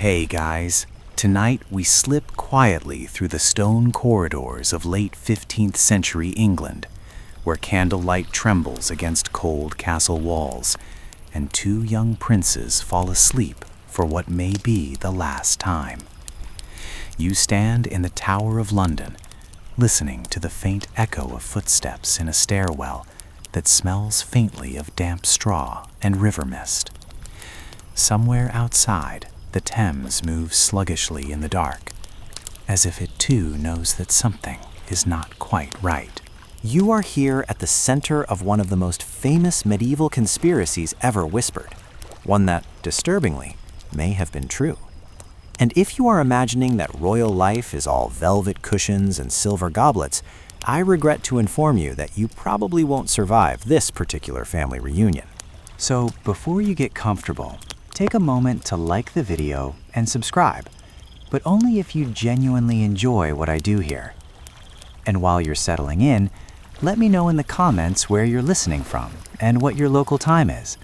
Hey guys, tonight we slip quietly through the stone corridors of late 15th century England, where candlelight trembles against cold castle walls, and two young princes fall asleep for what may be the last time. You stand in the Tower of London, listening to the faint echo of footsteps in a stairwell that smells faintly of damp straw and river mist. Somewhere outside, the Thames moves sluggishly in the dark, as if it too knows that something is not quite right. You are here at the center of one of the most famous medieval conspiracies ever whispered, one that, disturbingly, may have been true. And if you are imagining that royal life is all velvet cushions and silver goblets, I regret to inform you that you probably won't survive this particular family reunion. So before you get comfortable, take a moment to like the video and subscribe, but only if you genuinely enjoy what I do here. And while you're settling in, let me know in the comments where you're listening from and what your local time is.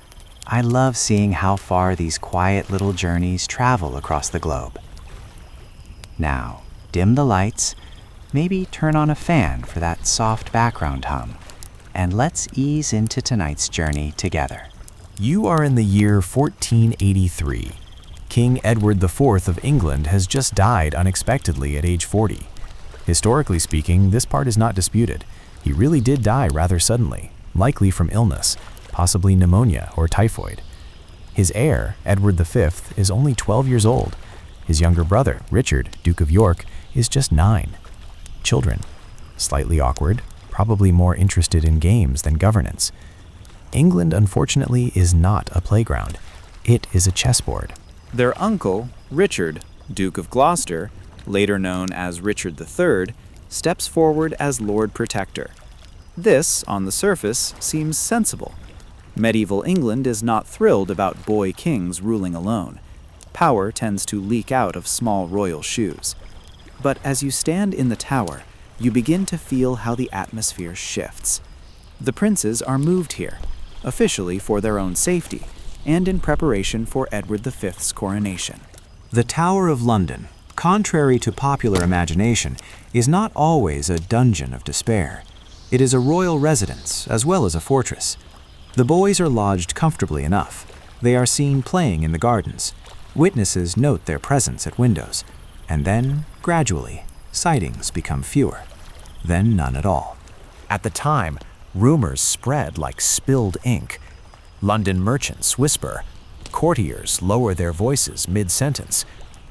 I love seeing how far these quiet little journeys travel across the globe. Now, dim the lights, maybe turn on a fan for that soft background hum, and let's ease into tonight's journey together. You are in the year 1483. King Edward IV of England has just died unexpectedly at age 40. Historically speaking, this part is not disputed. He really did die rather suddenly, likely from illness, possibly pneumonia or typhoid. His heir, Edward V, is only 12 years old. His younger brother, Richard, Duke of York, is just 9. Children, slightly awkward, probably more interested in games than governance. England, unfortunately, is not a playground. It is a chessboard. Their uncle, Richard, Duke of Gloucester, later known as Richard III, steps forward as Lord Protector. This, on the surface, seems sensible. Medieval England is not thrilled about boy kings ruling alone. Power tends to leak out of small royal shoes. But as you stand in the tower, you begin to feel how the atmosphere shifts. The princes are moved here, officially for their own safety, and in preparation for Edward V's coronation. The Tower of London, contrary to popular imagination, is not always a dungeon of despair. It is a royal residence as well as a fortress. The boys are lodged comfortably enough. They are seen playing in the gardens. Witnesses note their presence at windows. And then, gradually, sightings become fewer. Then none at all. At the time, rumors spread like spilled ink. London merchants whisper. Courtiers lower their voices mid-sentence.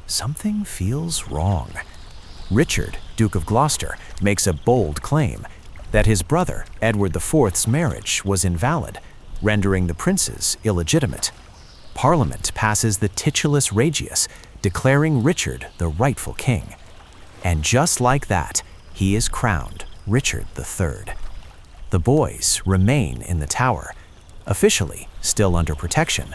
Something feels wrong. Richard, Duke of Gloucester, makes a bold claim that his brother, Edward IV's marriage was invalid, rendering the princes illegitimate. Parliament passes the Titulus Regius, declaring Richard the rightful king. And just like that, he is crowned Richard III. The boys remain in the tower, officially still under protection,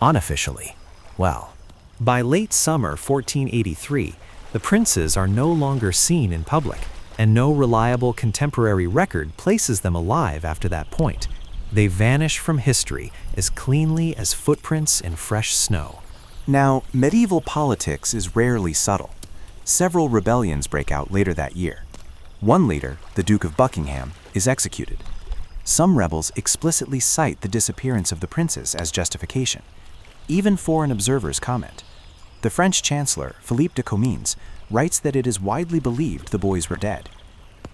unofficially, well. By late summer 1483, the princes are no longer seen in public, and no reliable contemporary record places them alive after that point. They vanish from history as cleanly as footprints in fresh snow. Now, medieval politics is rarely subtle. Several rebellions break out later that year. One leader, the Duke of Buckingham, is executed. Some rebels explicitly cite the disappearance of the princes as justification. Even foreign observers comment. The French Chancellor, Philippe de Comines, writes that it is widely believed the boys were dead.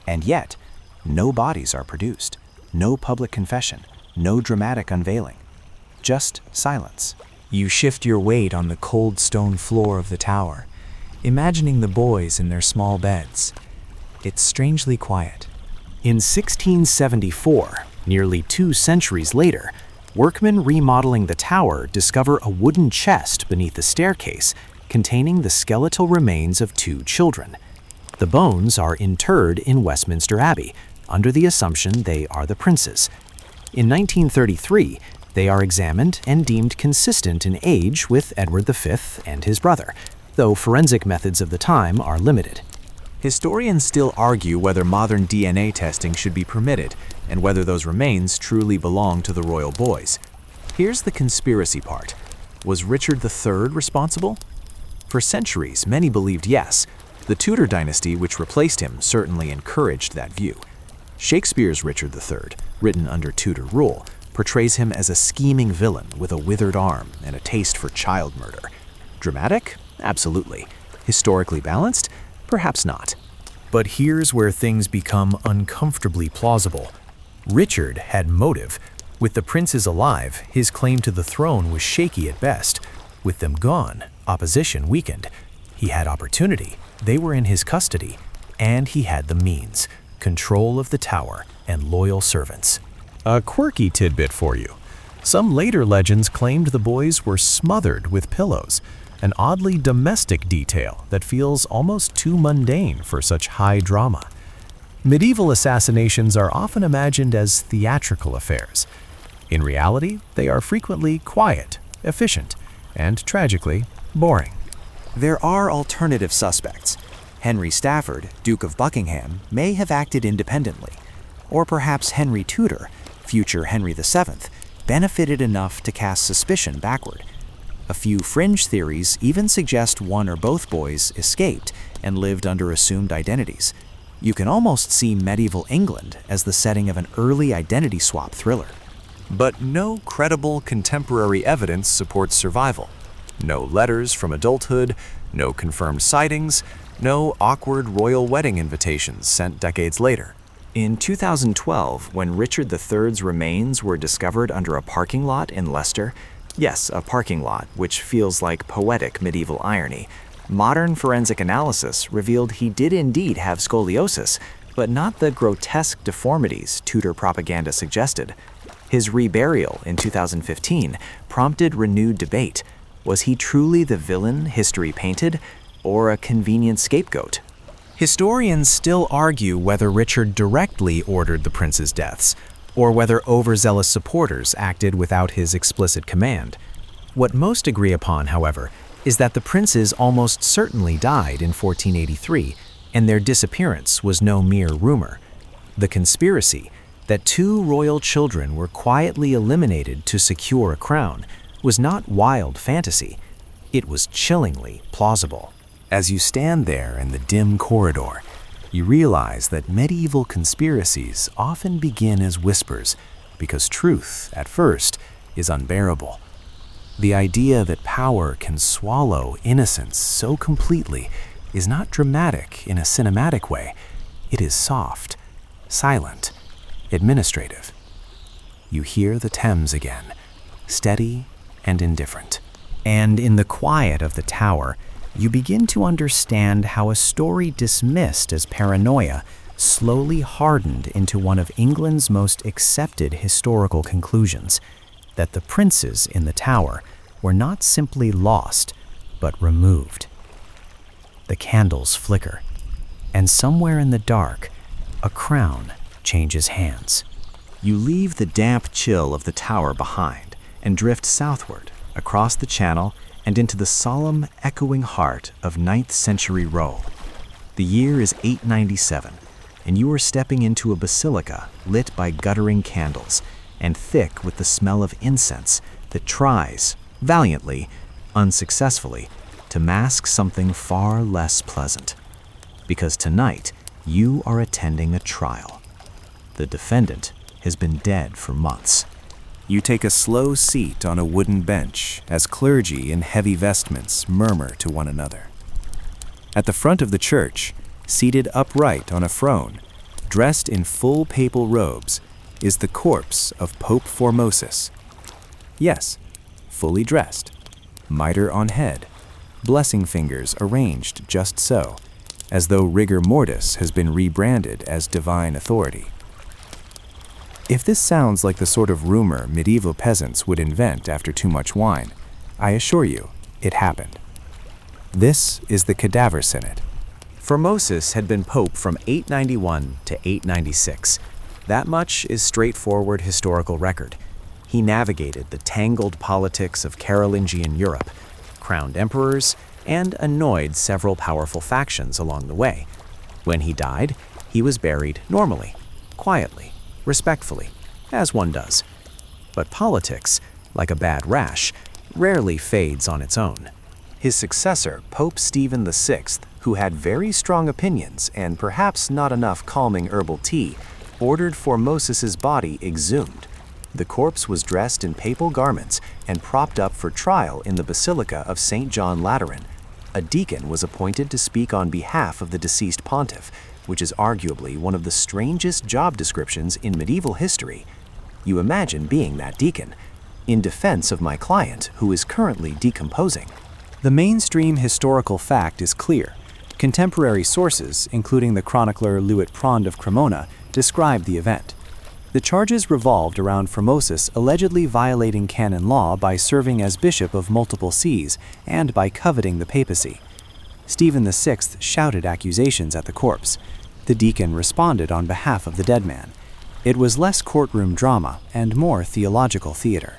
And yet, no bodies are produced, no public confession, no dramatic unveiling. Just silence. You shift your weight on the cold stone floor of the tower, imagining the boys in their small beds. It's strangely quiet. In 1674, nearly 2 centuries later, workmen remodeling the tower discover a wooden chest beneath the staircase containing the skeletal remains of 2 children. The bones are interred in Westminster Abbey, under the assumption they are the princes. In 1933, they are examined and deemed consistent in age with Edward V and his brother, though forensic methods of the time are limited. Historians still argue whether modern DNA testing should be permitted and whether those remains truly belong to the royal boys. Here's the conspiracy part. Was Richard III responsible? For centuries, many believed yes. The Tudor dynasty, which replaced him, certainly encouraged that view. Shakespeare's Richard III, written under Tudor rule, portrays him as a scheming villain with a withered arm and a taste for child murder. Dramatic? Absolutely. Historically balanced? Perhaps not. But here's where things become uncomfortably plausible. Richard had motive. With the princes alive, his claim to the throne was shaky at best. With them gone, opposition weakened. He had opportunity, they were in his custody, and he had the means, control of the tower, and loyal servants. A quirky tidbit for you. Some later legends claimed the boys were smothered with pillows, an oddly domestic detail that feels almost too mundane for such high drama. Medieval assassinations are often imagined as theatrical affairs. In reality, they are frequently quiet, efficient, and tragically, boring. There are alternative suspects. Henry Stafford, Duke of Buckingham, may have acted independently. Or perhaps Henry Tudor, future Henry VII, benefited enough to cast suspicion backward. A few fringe theories even suggest one or both boys escaped and lived under assumed identities. You can almost see medieval England as the setting of an early identity swap thriller. But no credible contemporary evidence supports survival. No letters from adulthood, no confirmed sightings, no awkward royal wedding invitations sent decades later. In 2012, when Richard III's remains were discovered under a parking lot in Leicester, yes, a parking lot, which feels like poetic medieval irony, modern forensic analysis revealed he did indeed have scoliosis, but not the grotesque deformities Tudor propaganda suggested. His reburial in 2015 prompted renewed debate. Was he truly the villain history painted, or a convenient scapegoat? Historians still argue whether Richard directly ordered the princes' deaths, or whether overzealous supporters acted without his explicit command. What most agree upon, however, is that the princes almost certainly died in 1483, and their disappearance was no mere rumor. The conspiracy that two royal children were quietly eliminated to secure a crown was not wild fantasy. It was chillingly plausible. As you stand there in the dim corridor, you realize that medieval conspiracies often begin as whispers because truth, at first, is unbearable. The idea that power can swallow innocence so completely is not dramatic in a cinematic way. It is soft, silent, administrative. You hear the Thames again, steady and indifferent. And in the quiet of the tower, you begin to understand how a story dismissed as paranoia slowly hardened into one of England's most accepted historical conclusions, that the princes in the tower were not simply lost, but removed. The candles flicker, and somewhere in the dark, a crown changes hands. You leave the damp chill of the tower behind and drift southward across the channel and into the solemn, echoing heart of 9th century Rome. The year is 897, and you are stepping into a basilica lit by guttering candles and thick with the smell of incense that tries, valiantly, unsuccessfully, to mask something far less pleasant. Because tonight, you are attending a trial. The defendant has been dead for months. You take a slow seat on a wooden bench as clergy in heavy vestments murmur to one another. At the front of the church, seated upright on a throne, dressed in full papal robes, is the corpse of Pope Formosus. Yes, fully dressed, mitre on head, blessing fingers arranged just so, as though rigor mortis has been rebranded as divine authority. If this sounds like the sort of rumor medieval peasants would invent after too much wine, I assure you, it happened. This is the Cadaver Synod. Formosus had been pope from 891 to 896. That much is straightforward historical record. He navigated the tangled politics of Carolingian Europe, crowned emperors, and annoyed several powerful factions along the way. When he died, he was buried normally, quietly, respectfully, as one does. But politics, like a bad rash, rarely fades on its own. His successor, Pope Stephen VI, who had very strong opinions and perhaps not enough calming herbal tea, ordered Formosis's body exhumed. The corpse was dressed in papal garments and propped up for trial in the Basilica of St. John Lateran. A deacon was appointed to speak on behalf of the deceased pontiff, which is arguably one of the strangest job descriptions in medieval history. You imagine being that deacon, in defense of my client who is currently decomposing. The mainstream historical fact is clear. Contemporary sources, including the chronicler Louis-Prand of Cremona, describe the event. The charges revolved around Formosus allegedly violating canon law by serving as bishop of multiple sees and by coveting the papacy. Stephen VI shouted accusations at the corpse. The deacon responded on behalf of the dead man. It was less courtroom drama and more theological theater.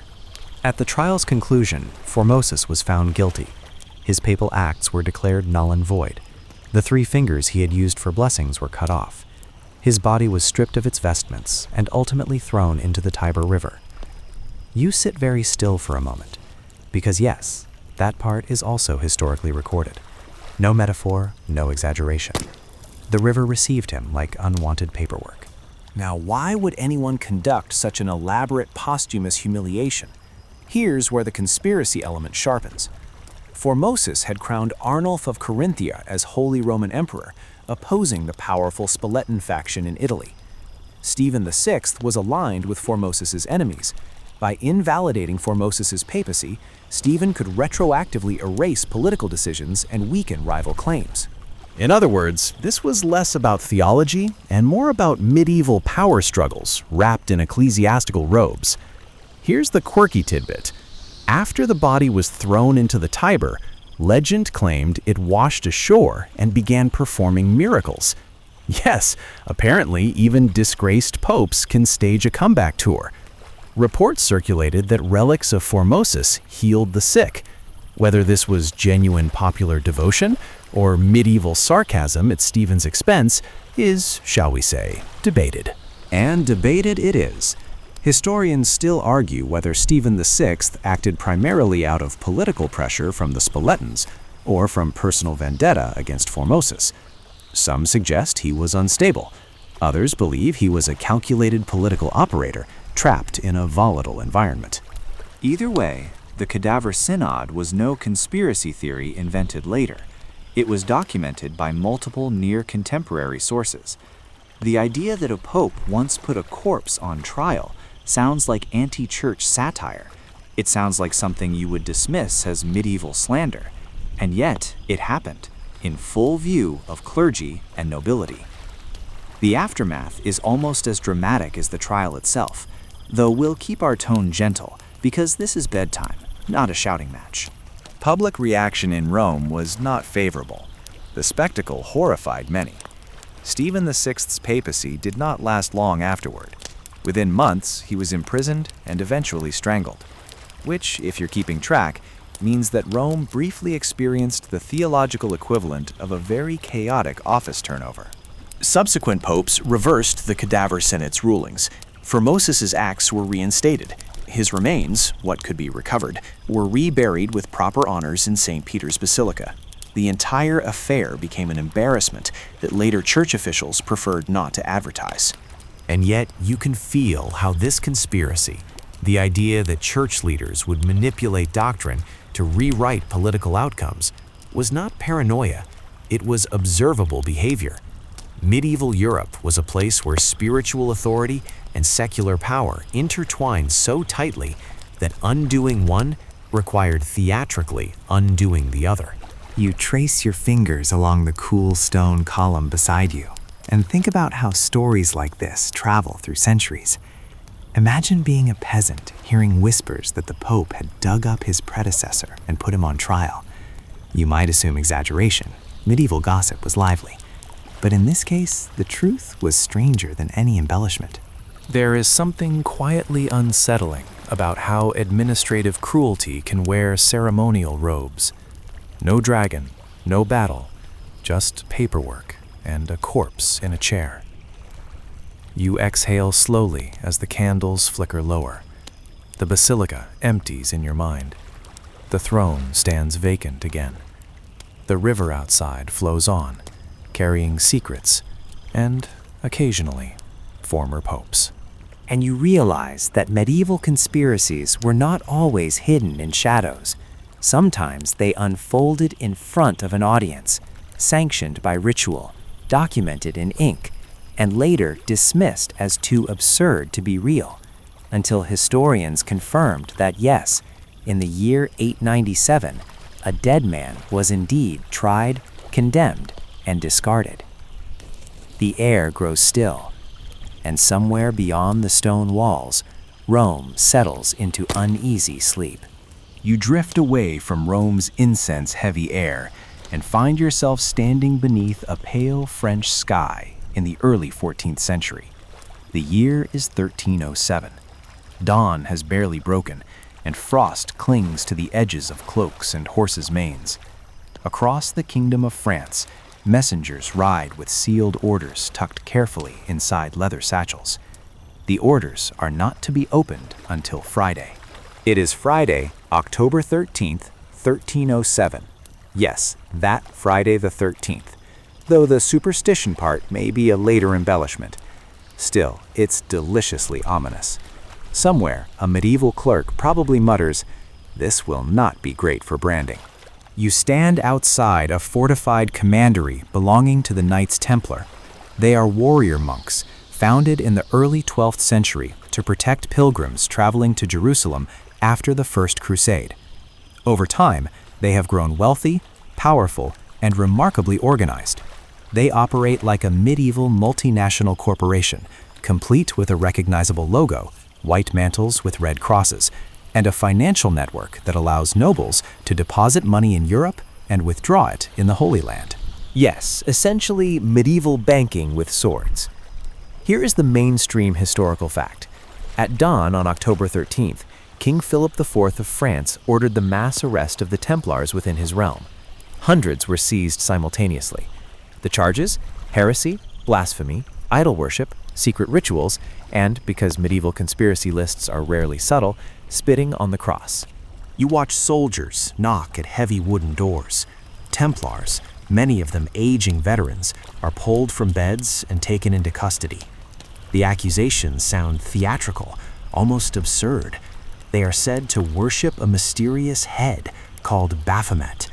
At the trial's conclusion, Formosus was found guilty. His papal acts were declared null and void. The 3 fingers he had used for blessings were cut off. His body was stripped of its vestments and ultimately thrown into the Tiber River. You sit very still for a moment, because yes, that part is also historically recorded. No metaphor, no exaggeration. The river received him like unwanted paperwork. Now, why would anyone conduct such an elaborate posthumous humiliation? Here's where the conspiracy element sharpens. Formosus had crowned Arnulf of Carinthia as Holy Roman Emperor, opposing the powerful Spoletan faction in Italy. Stephen VI was aligned with Formosus's enemies. By invalidating Formosus's papacy, Stephen could retroactively erase political decisions and weaken rival claims. In other words, this was less about theology and more about medieval power struggles wrapped in ecclesiastical robes. Here's the quirky tidbit. After the body was thrown into the Tiber, legend claimed it washed ashore and began performing miracles. Yes, apparently even disgraced popes can stage a comeback tour. Reports circulated that relics of Formosus healed the sick. Whether this was genuine popular devotion or medieval sarcasm at Stephen's expense is, shall we say, debated. And debated it is. Historians still argue whether Stephen VI acted primarily out of political pressure from the Spoletans or from personal vendetta against Formosus. Some suggest he was unstable. Others believe he was a calculated political operator trapped in a volatile environment. Either way, the cadaver synod was no conspiracy theory invented later. It was documented by multiple near-contemporary sources. The idea that a pope once put a corpse on trial sounds like anti-church satire. It sounds like something you would dismiss as medieval slander. And yet, it happened, in full view of clergy and nobility. The aftermath is almost as dramatic as the trial itself, though we'll keep our tone gentle, because this is bedtime, not a shouting match. Public reaction in Rome was not favorable. The spectacle horrified many. Stephen VI's papacy did not last long afterward. Within months, he was imprisoned and eventually strangled, which, if you're keeping track, means that Rome briefly experienced the theological equivalent of a very chaotic office turnover. Subsequent popes reversed the cadaver synod's rulings. Formosus's acts were reinstated. His remains, what could be recovered, were reburied with proper honors in St. Peter's Basilica. The entire affair became an embarrassment that later church officials preferred not to advertise. And yet, you can feel how this conspiracy, the idea that church leaders would manipulate doctrine to rewrite political outcomes, was not paranoia, it was observable behavior. Medieval Europe was a place where spiritual authority and secular power intertwined so tightly that undoing one required theatrically undoing the other. You trace your fingers along the cool stone column beside you, and think about how stories like this travel through centuries. Imagine being a peasant hearing whispers that the Pope had dug up his predecessor and put him on trial. You might assume exaggeration. Medieval gossip was lively. But in this case, the truth was stranger than any embellishment. There is something quietly unsettling about how administrative cruelty can wear ceremonial robes. No dragon, no battle, just paperwork and a corpse in a chair. You exhale slowly as the candles flicker lower. The basilica empties in your mind. The throne stands vacant again. The river outside flows on, carrying secrets and, occasionally, former popes. And you realize that medieval conspiracies were not always hidden in shadows. Sometimes they unfolded in front of an audience, sanctioned by ritual, documented in ink, and later dismissed as too absurd to be real, until historians confirmed that yes, in the year 897, a dead man was indeed tried, condemned, and discarded. The air grows still, and somewhere beyond the stone walls, Rome settles into uneasy sleep. You drift away from Rome's incense-heavy air and find yourself standing beneath a pale French sky in the early 14th century. The year is 1307. Dawn has barely broken, and frost clings to the edges of cloaks and horses' manes. Across the kingdom of France, messengers ride with sealed orders tucked carefully inside leather satchels. The orders are not to be opened until Friday. It is Friday, October 13th, 1307. Yes, that Friday the 13th, though the superstition part may be a later embellishment. Still, it's deliciously ominous. Somewhere, a medieval clerk probably mutters, "This will not be great for branding." You stand outside a fortified commandery belonging to the Knights Templar. They are warrior monks, founded in the early 12th century to protect pilgrims traveling to Jerusalem after the First Crusade. Over time, they have grown wealthy, powerful, and remarkably organized. They operate like a medieval multinational corporation, complete with a recognizable logo, white mantles with red crosses, and a financial network that allows nobles to deposit money in Europe and withdraw it in the Holy Land. Yes, essentially medieval banking with swords. Here is the mainstream historical fact. At dawn on October 13th, King Philip IV of France ordered the mass arrest of the Templars within his realm. Hundreds were seized simultaneously. The charges? Heresy, blasphemy, idol worship, secret rituals, and, because medieval conspiracy lists are rarely subtle, spitting on the cross. You watch soldiers knock at heavy wooden doors. Templars, many of them aging veterans, are pulled from beds and taken into custody. The accusations sound theatrical, almost absurd. They are said to worship a mysterious head called Baphomet.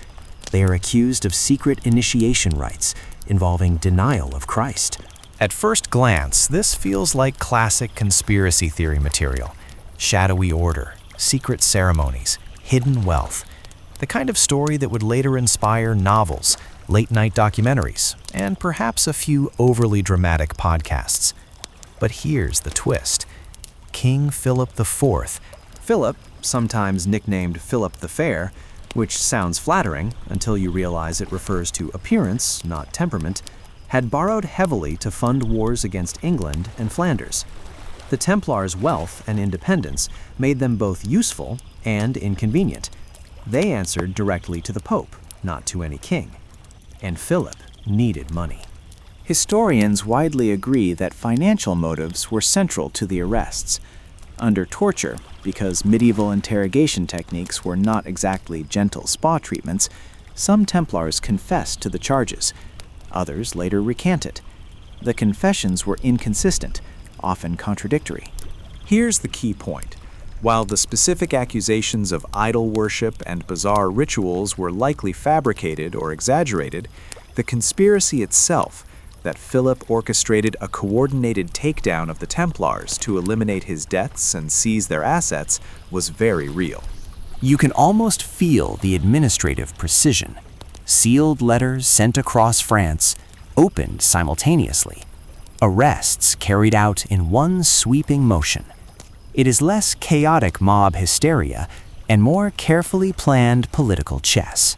They are accused of secret initiation rites involving denial of Christ. At first glance, this feels like classic conspiracy theory material. Shadowy order, secret ceremonies, hidden wealth. The kind of story that would later inspire novels, late-night documentaries, and perhaps a few overly dramatic podcasts. But here's the twist. King Philip IV. Philip, sometimes nicknamed Philip the Fair, which sounds flattering until you realize it refers to appearance, not temperament, had borrowed heavily to fund wars against England and Flanders. The Templars' wealth and independence made them both useful and inconvenient. They answered directly to the Pope, not to any king. And Philip needed money. Historians widely agree that financial motives were central to the arrests. Under torture, because medieval interrogation techniques were not exactly gentle spa treatments, some Templars confessed to the charges. Others later recanted. The confessions were inconsistent, often contradictory. Here's the key point. While the specific accusations of idol worship and bizarre rituals were likely fabricated or exaggerated, the conspiracy itself, that Philip orchestrated a coordinated takedown of the Templars to eliminate his debts and seize their assets, was very real. You can almost feel the administrative precision. Sealed letters sent across France, opened simultaneously. Arrests carried out in one sweeping motion. It is less chaotic mob hysteria and more carefully planned political chess.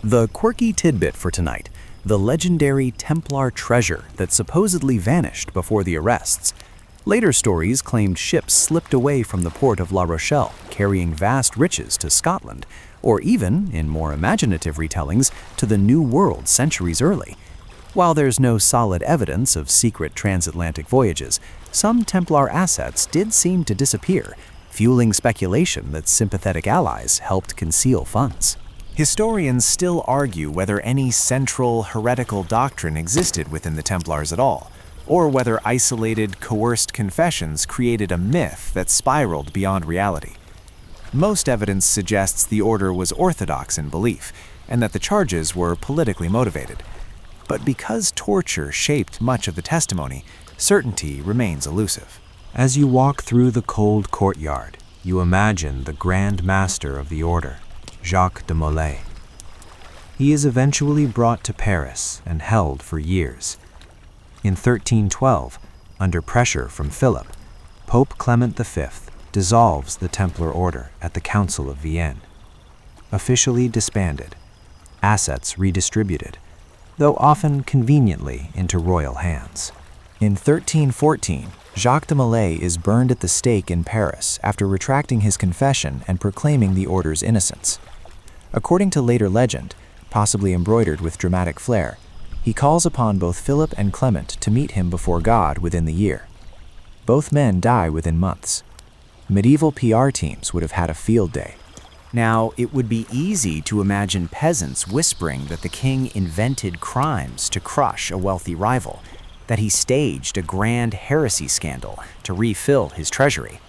The quirky tidbit for tonight: the legendary Templar treasure that supposedly vanished before the arrests. Later stories claimed ships slipped away from the port of La Rochelle, carrying vast riches to Scotland, or even, in more imaginative retellings, to the New World centuries early. While there's no solid evidence of secret transatlantic voyages, some Templar assets did seem to disappear, fueling speculation that sympathetic allies helped conceal funds. Historians still argue whether any central heretical doctrine existed within the Templars at all, or whether isolated, coerced confessions created a myth that spiraled beyond reality. Most evidence suggests the order was orthodox in belief, and that the charges were politically motivated. But because torture shaped much of the testimony, certainty remains elusive. As you walk through the cold courtyard, you imagine the Grand Master of the Order, Jacques de Molay. He is eventually brought to Paris and held for years. In 1312, under pressure from Philip, Pope Clement V dissolves the Templar Order at the Council of Vienne. Officially disbanded, assets redistributed, though often conveniently into royal hands. In 1314, Jacques de Molay is burned at the stake in Paris after retracting his confession and proclaiming the order's innocence. According to later legend, possibly embroidered with dramatic flair, he calls upon both Philip and Clement to meet him before God within the year. Both men die within months. Medieval PR teams would have had a field day. Now, it would be easy to imagine peasants whispering that the king invented crimes to crush a wealthy rival, that he staged a grand heresy scandal to refill his treasury.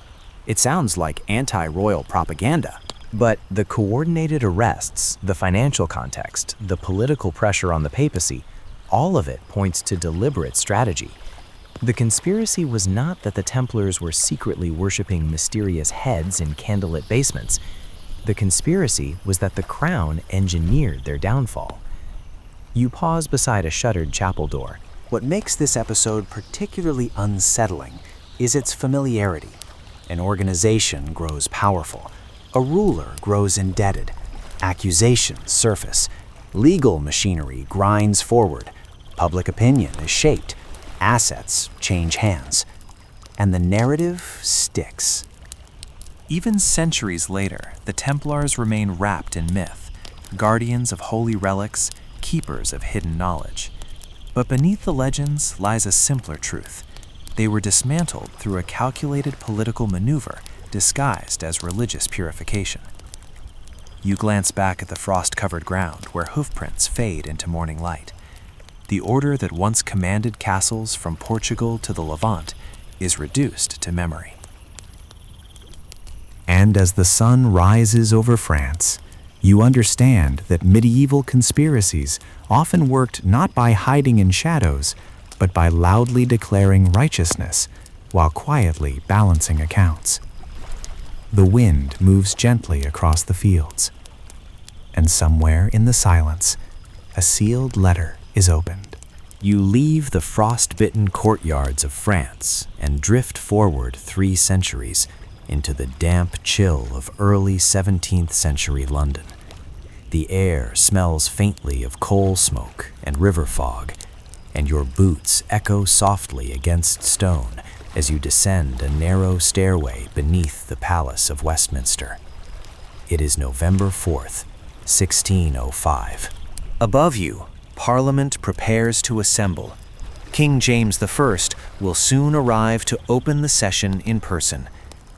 It sounds like anti-royal propaganda. But the coordinated arrests, the financial context, the political pressure on the papacy, all of it points to deliberate strategy. The conspiracy was not that the Templars were secretly worshipping mysterious heads in candlelit basements. The conspiracy was that the crown engineered their downfall. You pause beside a shuttered chapel door. What makes this episode particularly unsettling is its familiarity. An organization grows powerful. A ruler grows indebted. Accusations surface. Legal machinery grinds forward. Public opinion is shaped. Assets change hands. And the narrative sticks. Even centuries later, the Templars remain wrapped in myth, guardians of holy relics, keepers of hidden knowledge. But beneath the legends lies a simpler truth. They were dismantled through a calculated political maneuver disguised as religious purification. You glance back at the frost-covered ground where hoofprints fade into morning light. The order that once commanded castles from Portugal to the Levant is reduced to memory. And as the sun rises over France, you understand that medieval conspiracies often worked not by hiding in shadows, but by loudly declaring righteousness while quietly balancing accounts. The wind moves gently across the fields, and somewhere in the silence, a sealed letter is opened. You leave the frost-bitten courtyards of France and drift forward 3 centuries into the damp chill of early 17th century London. The air smells faintly of coal smoke and river fog, and your boots echo softly against stone as you descend a narrow stairway beneath the Palace of Westminster. It is November 4th, 1605. Above you, Parliament prepares to assemble. King James I will soon arrive to open the session in person.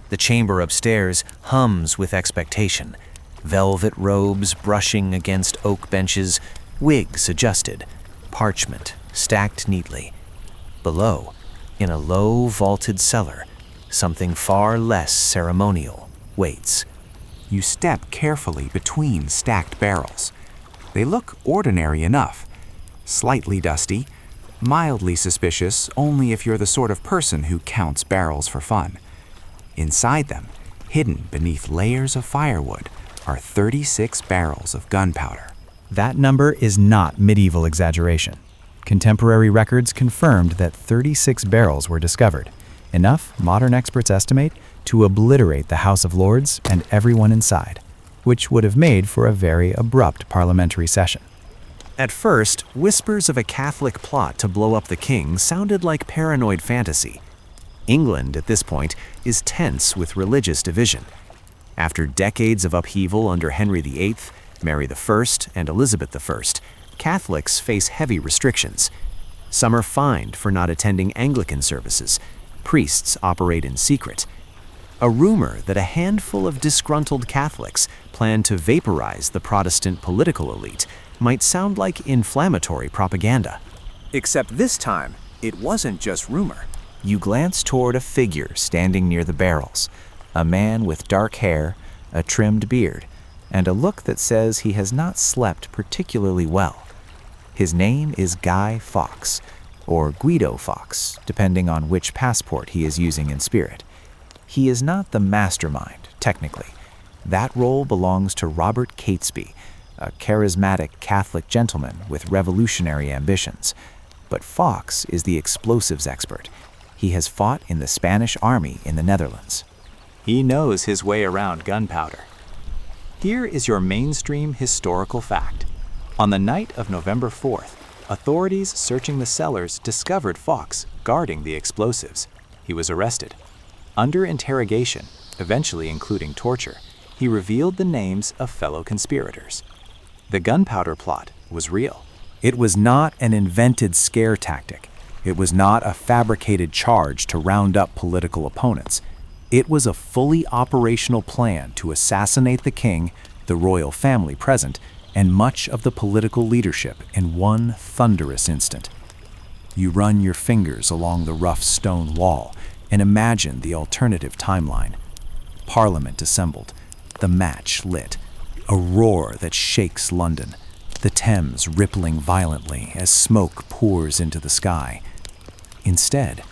The chamber upstairs hums with expectation. Velvet robes brushing against oak benches, wigs adjusted, parchment stacked neatly. Below, in a low vaulted cellar, something far less ceremonial waits. You step carefully between stacked barrels. They look ordinary enough. Slightly dusty, mildly suspicious only if you're the sort of person who counts barrels for fun. Inside them, hidden beneath layers of firewood, are 36 barrels of gunpowder. That number is not medieval exaggeration. Contemporary records confirmed that 36 barrels were discovered, enough, modern experts estimate, to obliterate the House of Lords and everyone inside, which would have made for a very abrupt parliamentary session. At first, whispers of a Catholic plot to blow up the king sounded like paranoid fantasy. England, at this point, is tense with religious division. After decades of upheaval under Henry VIII, Mary I, and Elizabeth I, Catholics face heavy restrictions. Some are fined for not attending Anglican services. Priests operate in secret. A rumor that a handful of disgruntled Catholics planned to vaporize the Protestant political elite might sound like inflammatory propaganda. Except this time, it wasn't just rumor. You glance toward a figure standing near the barrels, a man with dark hair, a trimmed beard, and a look that says he has not slept particularly well. His name is Guy Fawkes, or Guido Fawkes, depending on which passport he is using in spirit. He is not the mastermind, technically. That role belongs to Robert Catesby, a charismatic Catholic gentleman with revolutionary ambitions. But Fawkes is the explosives expert. He has fought in the Spanish army in the Netherlands. He knows his way around gunpowder. Here is your mainstream historical fact. On the night of November 4th, authorities searching the cellars discovered Fawkes guarding the explosives. He was arrested. Under interrogation, eventually including torture, he revealed the names of fellow conspirators. The gunpowder plot was real. It was not an invented scare tactic. It was not a fabricated charge to round up political opponents. It was a fully operational plan to assassinate the king, the royal family present, and much of the political leadership in one thunderous instant. You run your fingers along the rough stone wall and imagine the alternative timeline. Parliament assembled, the match lit, a roar that shakes London, the Thames rippling violently as smoke pours into the sky. Instead,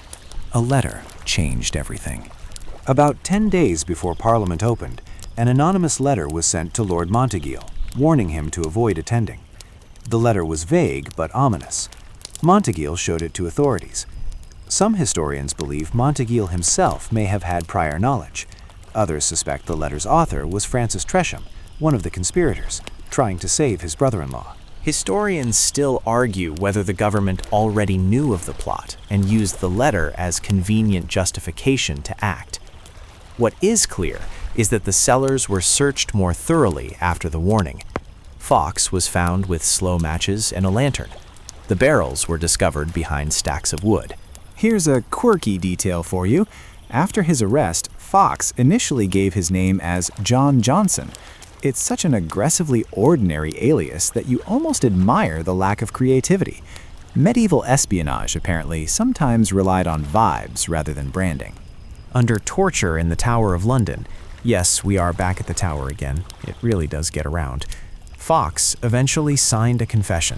a letter changed everything. About 10 days before Parliament opened, an anonymous letter was sent to Lord Monteagle, warning him to avoid attending. The letter was vague but ominous. Monteagle showed it to authorities. Some historians believe Monteagle himself may have had prior knowledge. Others suspect the letter's author was Francis Tresham, one of the conspirators, trying to save his brother-in-law. Historians still argue whether the government already knew of the plot and used the letter as convenient justification to act. What is clear is that the cellars were searched more thoroughly after the warning. Fawkes was found with slow matches and a lantern. The barrels were discovered behind stacks of wood. Here's a quirky detail for you. After his arrest, Fawkes initially gave his name as John Johnson. It's such an aggressively ordinary alias that you almost admire the lack of creativity. Medieval espionage, apparently, sometimes relied on vibes rather than branding. Under torture in the Tower of London, yes, we are back at the Tower again, it really does get around, Fawkes eventually signed a confession.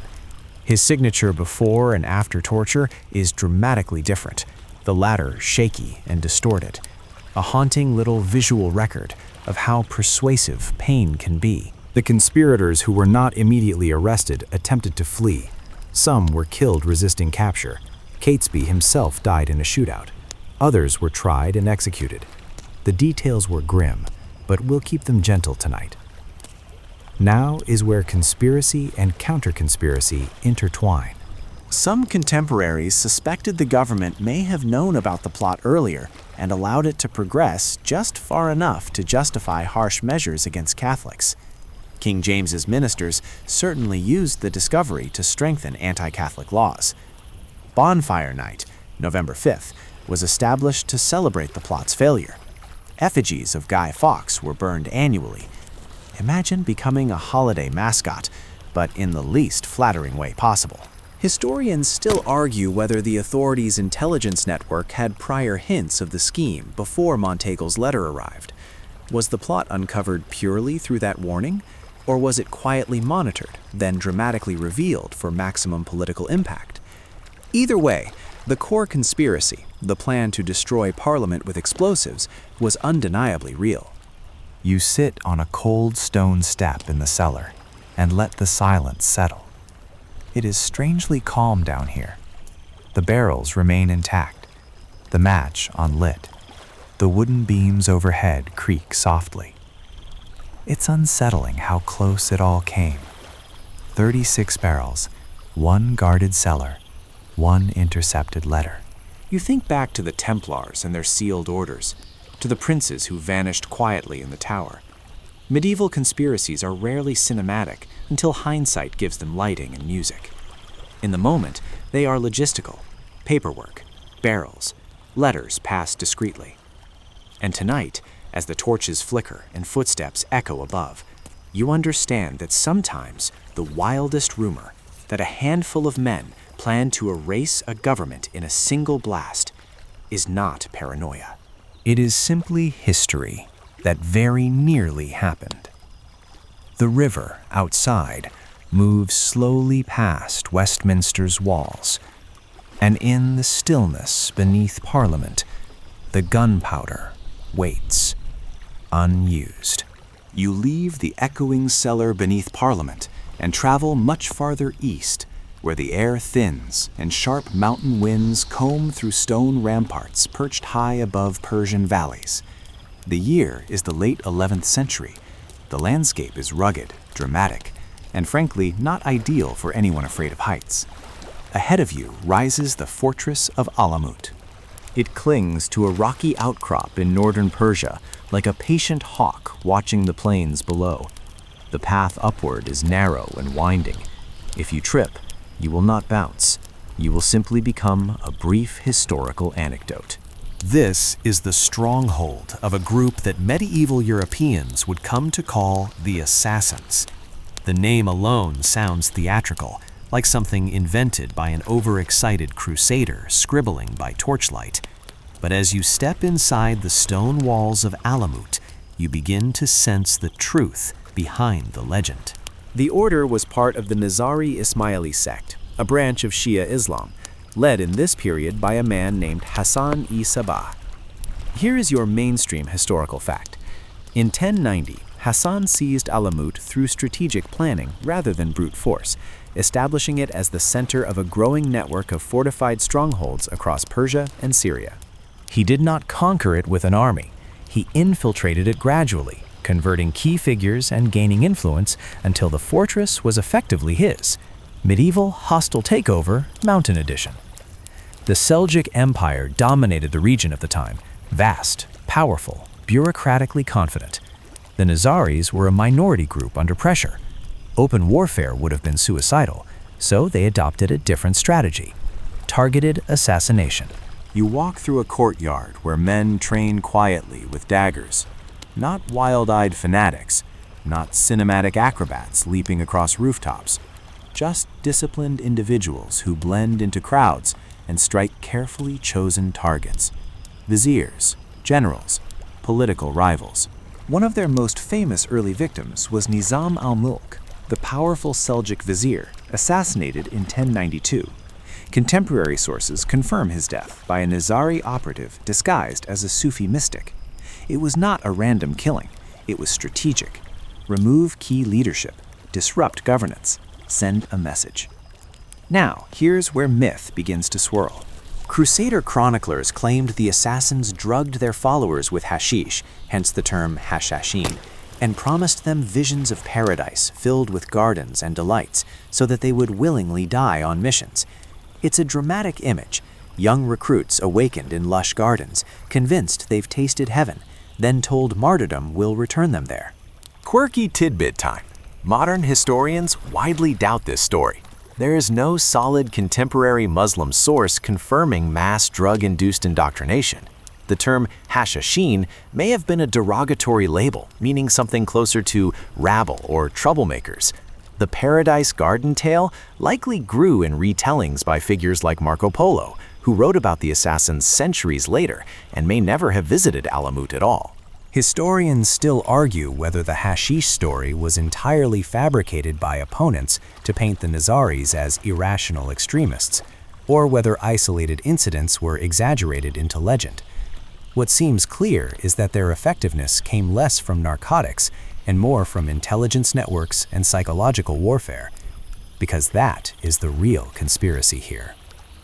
His signature before and after torture is dramatically different, the latter shaky and distorted, a haunting little visual record of how persuasive pain can be. The conspirators who were not immediately arrested attempted to flee. Some were killed resisting capture. Catesby himself died in a shootout. Others were tried and executed. The details were grim, but we'll keep them gentle tonight. Now is where conspiracy and counter-conspiracy intertwine. Some contemporaries suspected the government may have known about the plot earlier and allowed it to progress just far enough to justify harsh measures against Catholics. King James's ministers certainly used the discovery to strengthen anti-Catholic laws. Bonfire Night, November 5th, was established to celebrate the plot's failure. Effigies of Guy Fawkes were burned annually. Imagine becoming a holiday mascot, but in the least flattering way possible. Historians still argue whether the authorities' intelligence network had prior hints of the scheme before Monteagle's letter arrived. Was the plot uncovered purely through that warning, or was it quietly monitored, then dramatically revealed for maximum political impact? Either way, the core conspiracy, the plan to destroy Parliament with explosives, was undeniably real. You sit on a cold stone step in the cellar and let the silence settle. It is strangely calm down here. The barrels remain intact, the match unlit. The wooden beams overhead creak softly. It's unsettling how close it all came. 36 barrels, one guarded cellar, one intercepted letter. You think back to the Templars and their sealed orders, to the princes who vanished quietly in the tower. Medieval conspiracies are rarely cinematic until hindsight gives them lighting and music. In the moment, they are logistical, paperwork, barrels, letters passed discreetly. And tonight, as the torches flicker and footsteps echo above, you understand that sometimes the wildest rumor that a handful of men plan to erase a government in a single blast is not paranoia. It is simply history that very nearly happened. The river outside moves slowly past Westminster's walls, and in the stillness beneath Parliament, the gunpowder waits, unused. You leave the echoing cellar beneath Parliament and travel much farther east, where the air thins and sharp mountain winds comb through stone ramparts perched high above Persian valleys. The year is the late 11th century. The landscape is rugged, dramatic, and frankly not ideal for anyone afraid of heights. Ahead of you rises the fortress of Alamut. It clings to a rocky outcrop in northern Persia, like a patient hawk watching the plains below. The path upward is narrow and winding. If you trip, you will not bounce. You will simply become a brief historical anecdote. This is the stronghold of a group that medieval Europeans would come to call the Assassins. The name alone sounds theatrical, like something invented by an overexcited crusader scribbling by torchlight. But as you step inside the stone walls of Alamut, you begin to sense the truth behind the legend. The order was part of the Nizari Ismaili sect, a branch of Shia Islam, led in this period by a man named Hassan-i-Sabah. Here is your mainstream historical fact. In 1090, Hassan seized Alamut through strategic planning rather than brute force, establishing it as the center of a growing network of fortified strongholds across Persia and Syria. He did not conquer it with an army. He infiltrated it gradually, converting key figures and gaining influence until the fortress was effectively his. Medieval Hostile Takeover, Mountain Edition. The Seljuk Empire dominated the region of the time, vast, powerful, bureaucratically confident. The Nizaris were a minority group under pressure. Open warfare would have been suicidal, so they adopted a different strategy: targeted assassination. You walk through a courtyard where men train quietly with daggers. Not wild-eyed fanatics, not cinematic acrobats leaping across rooftops. Just disciplined individuals who blend into crowds and strike carefully chosen targets. Viziers, generals, political rivals. One of their most famous early victims was Nizam al-Mulk, the powerful Seljuk vizier, assassinated in 1092. Contemporary sources confirm his death by a Nizari operative disguised as a Sufi mystic. It was not a random killing, it was strategic. Remove key leadership, disrupt governance, send a message. Now, here's where myth begins to swirl. Crusader chroniclers claimed the assassins drugged their followers with hashish, hence the term hashashin, and promised them visions of paradise filled with gardens and delights so that they would willingly die on missions. It's a dramatic image. Young recruits awakened in lush gardens, convinced they've tasted heaven, then told martyrdom will return them there. Quirky tidbit time. Modern historians widely doubt this story. There is no solid contemporary Muslim source confirming mass drug-induced indoctrination. The term hashashin may have been a derogatory label, meaning something closer to rabble or troublemakers. The Paradise Garden tale likely grew in retellings by figures like Marco Polo, who wrote about the assassins centuries later and may never have visited Alamut at all. Historians still argue whether the hashish story was entirely fabricated by opponents to paint the Nizaris as irrational extremists, or whether isolated incidents were exaggerated into legend. What seems clear is that their effectiveness came less from narcotics and more from intelligence networks and psychological warfare, because that is the real conspiracy here.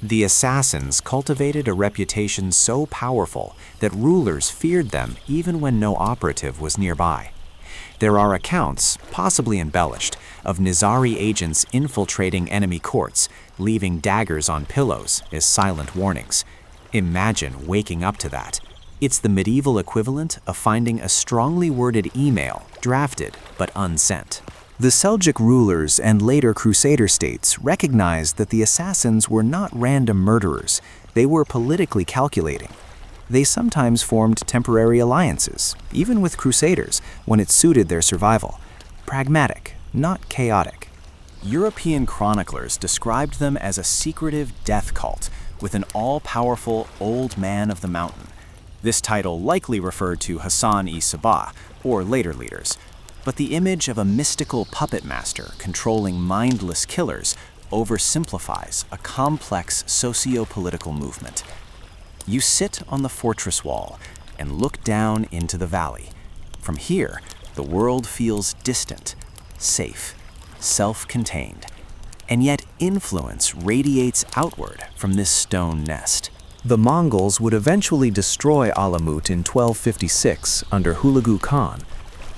The assassins cultivated a reputation so powerful that rulers feared them even when no operative was nearby. There are accounts, possibly embellished, of Nizari agents infiltrating enemy courts, leaving daggers on pillows as silent warnings. Imagine waking up to that. It's the medieval equivalent of finding a strongly worded email, drafted but unsent. The Seljuk rulers and later Crusader states recognized that the assassins were not random murderers, they were politically calculating. They sometimes formed temporary alliances, even with crusaders, when it suited their survival. Pragmatic, not chaotic. European chroniclers described them as a secretive death cult with an all-powerful old man of the mountain. This title likely referred to Hassan-i-Sabah, or later leaders, but the image of a mystical puppet master controlling mindless killers oversimplifies a complex socio-political movement. You sit on the fortress wall and look down into the valley. From here, the world feels distant, safe, self-contained, and yet influence radiates outward from this stone nest. The Mongols would eventually destroy Alamut in 1256 under Hulagu Khan.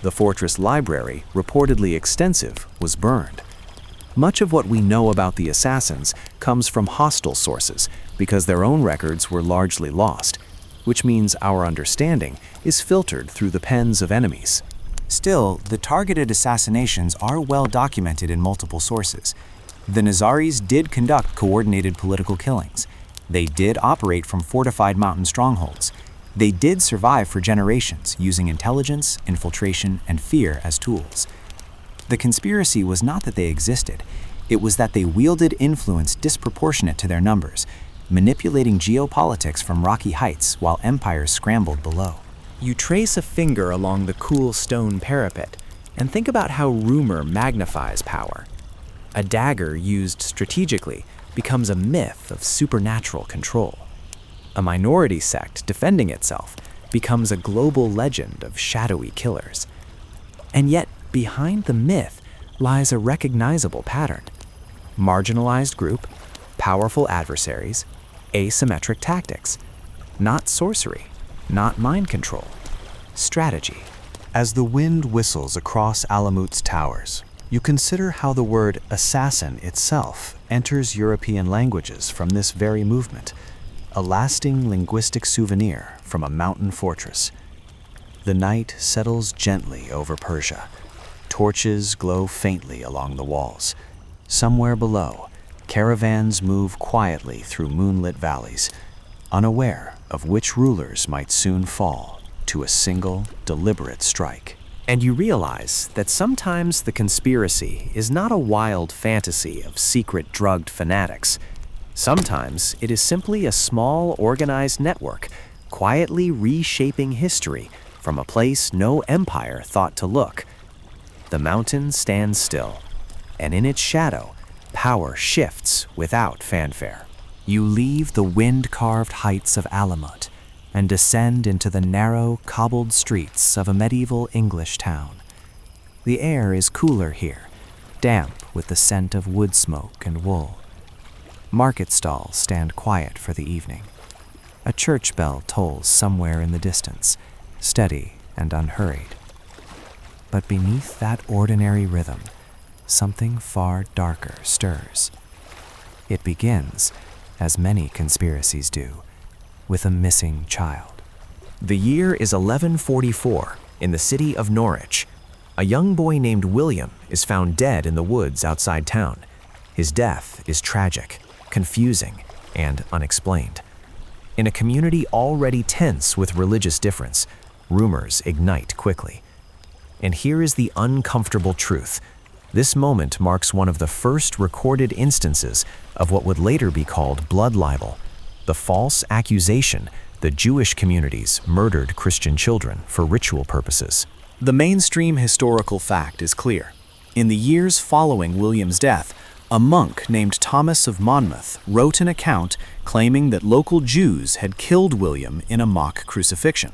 The fortress library, reportedly extensive, was burned. Much of what we know about the assassins comes from hostile sources because their own records were largely lost, which means our understanding is filtered through the pens of enemies. Still, the targeted assassinations are well documented in multiple sources. The Nazaris did conduct coordinated political killings. They did operate from fortified mountain strongholds. They did survive for generations using intelligence, infiltration, and fear as tools. The conspiracy was not that they existed, it was that they wielded influence disproportionate to their numbers, manipulating geopolitics from rocky heights while empires scrambled below. You trace a finger along the cool stone parapet and think about how rumor magnifies power. A dagger used strategically becomes a myth of supernatural control. A minority sect defending itself becomes a global legend of shadowy killers. And yet, behind the myth lies a recognizable pattern. Marginalized group, powerful adversaries, asymmetric tactics. Not sorcery, not mind control. Strategy. As the wind whistles across Alamut's towers, you consider how the word assassin itself enters European languages from this very movement, a lasting linguistic souvenir from a mountain fortress. The night settles gently over Persia. Torches glow faintly along the walls. Somewhere below, caravans move quietly through moonlit valleys, unaware of which rulers might soon fall to a single, deliberate strike. And you realize that sometimes the conspiracy is not a wild fantasy of secret drugged fanatics. Sometimes it is simply a small, organized network, quietly reshaping history from a place no empire thought to look. The mountain stands still, and in its shadow, power shifts without fanfare. You leave the wind-carved heights of Alamut and descend into the narrow, cobbled streets of a medieval English town. The air is cooler here, damp with the scent of wood smoke and wool. Market stalls stand quiet for the evening. A church bell tolls somewhere in the distance, steady and unhurried. But beneath that ordinary rhythm, something far darker stirs. It begins, as many conspiracies do, with a missing child. The year is 1144 in the city of Norwich. A young boy named William is found dead in the woods outside town. His death is tragic, confusing, and unexplained. In a community already tense with religious difference, rumors ignite quickly. And here is the uncomfortable truth. This moment marks one of the first recorded instances of what would later be called blood libel, the false accusation that Jewish communities murdered Christian children for ritual purposes. The mainstream historical fact is clear. In the years following William's death, a monk named Thomas of Monmouth wrote an account claiming that local Jews had killed William in a mock crucifixion.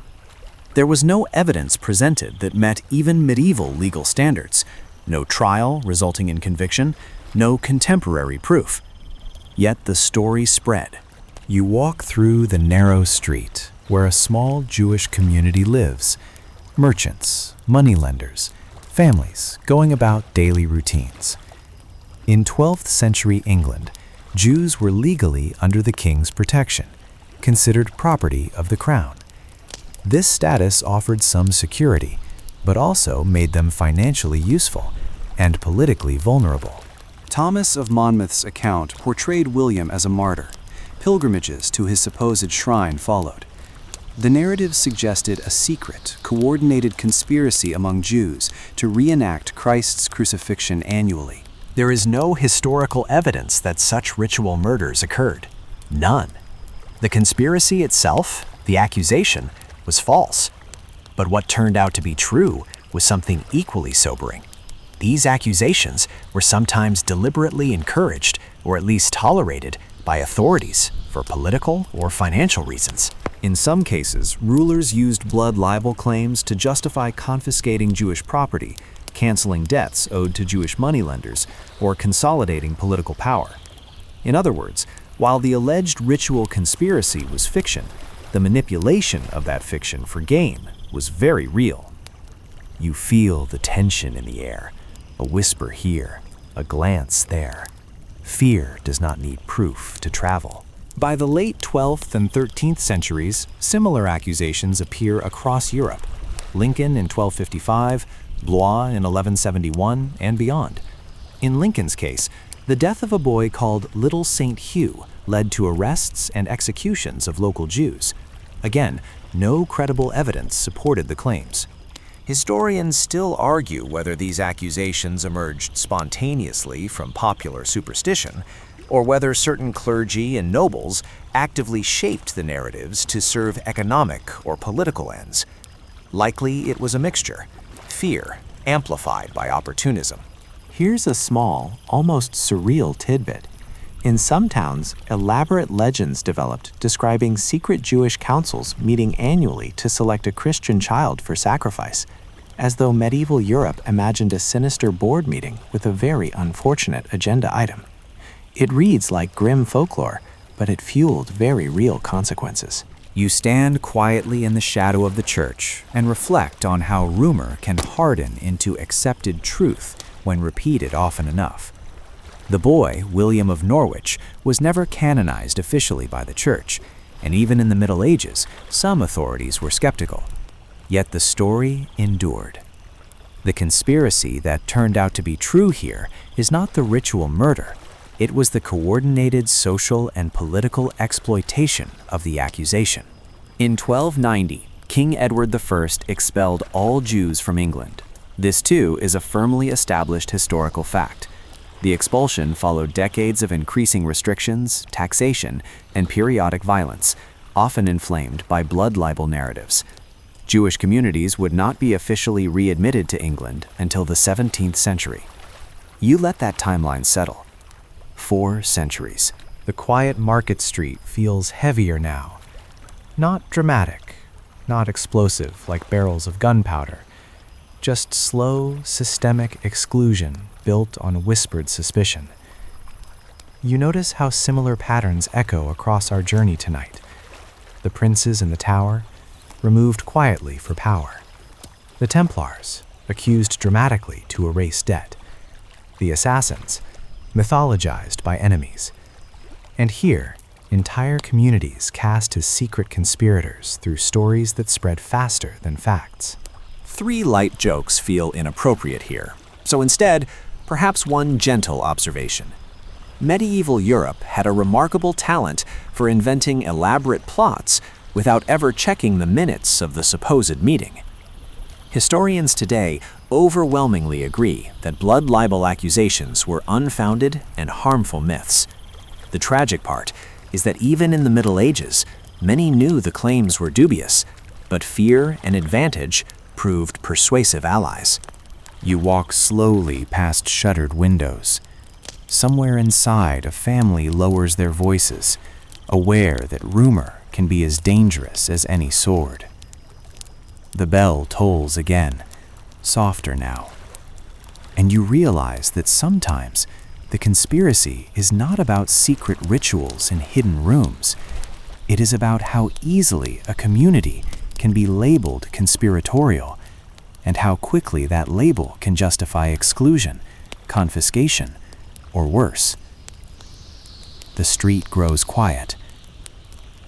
There was no evidence presented that met even medieval legal standards, no trial resulting in conviction, no contemporary proof. Yet the story spread. You walk through the narrow street where a small Jewish community lives. Merchants, moneylenders, families going about daily routines. In 12th century England, Jews were legally under the king's protection, considered property of the crown. This status offered some security, but also made them financially useful and politically vulnerable. Thomas of Monmouth's account portrayed William as a martyr. Pilgrimages to his supposed shrine followed. The narrative suggested a secret, coordinated conspiracy among Jews to reenact Christ's crucifixion annually. There is no historical evidence that such ritual murders occurred. None. The conspiracy itself, the accusation, was false. But what turned out to be true was something equally sobering. These accusations were sometimes deliberately encouraged, or at least tolerated, by authorities for political or financial reasons. In some cases, rulers used blood libel claims to justify confiscating Jewish property, canceling debts owed to Jewish moneylenders, or consolidating political power. In other words, while the alleged ritual conspiracy was fiction, the manipulation of that fiction for gain was very real. You feel the tension in the air, a whisper here, a glance there. Fear does not need proof to travel. By the late 12th and 13th centuries, similar accusations appear across Europe. Lincoln in 1255, Blois in 1171, and beyond. In Lincoln's case, the death of a boy called Little St. Hugh led to arrests and executions of local Jews. Again, no credible evidence supported the claims. Historians still argue whether these accusations emerged spontaneously from popular superstition, or whether certain clergy and nobles actively shaped the narratives to serve economic or political ends. Likely it was a mixture, fear amplified by opportunism. Here's a small, almost surreal tidbit. In some towns, elaborate legends developed describing secret Jewish councils meeting annually to select a Christian child for sacrifice, as though medieval Europe imagined a sinister board meeting with a very unfortunate agenda item. It reads like grim folklore, but it fueled very real consequences. You stand quietly in the shadow of the church and reflect on how rumor can harden into accepted truth when repeated often enough. The boy, William of Norwich, was never canonized officially by the church, and even in the Middle Ages, some authorities were skeptical. Yet the story endured. The conspiracy that turned out to be true here is not the ritual murder. It was the coordinated social and political exploitation of the accusation. In 1290, King Edward I expelled all Jews from England. This too is a firmly established historical fact. The expulsion followed decades of increasing restrictions, taxation, and periodic violence, often inflamed by blood libel narratives. Jewish communities would not be officially readmitted to England until the 17th century. You let that timeline settle. 4 centuries. The quiet market street feels heavier now. Not dramatic, not explosive like barrels of gunpowder. Just slow, systemic exclusion built on whispered suspicion. You notice how similar patterns echo across our journey tonight. The princes in the tower, removed quietly for power. The Templars, accused dramatically to erase debt. The assassins, mythologized by enemies. And here, entire communities cast as secret conspirators through stories that spread faster than facts. 3 light jokes feel inappropriate here, so instead, perhaps one gentle observation. Medieval Europe had a remarkable talent for inventing elaborate plots without ever checking the minutes of the supposed meeting. Historians today overwhelmingly agree that blood libel accusations were unfounded and harmful myths. The tragic part is that even in the Middle Ages, many knew the claims were dubious, but fear and advantage proved persuasive allies. You walk slowly past shuttered windows. Somewhere inside, a family lowers their voices, aware that rumor can be as dangerous as any sword. The bell tolls again, softer now. And you realize that sometimes the conspiracy is not about secret rituals in hidden rooms. It is about how easily a community can be labeled conspiratorial, and how quickly that label can justify exclusion, confiscation, or worse. The street grows quiet.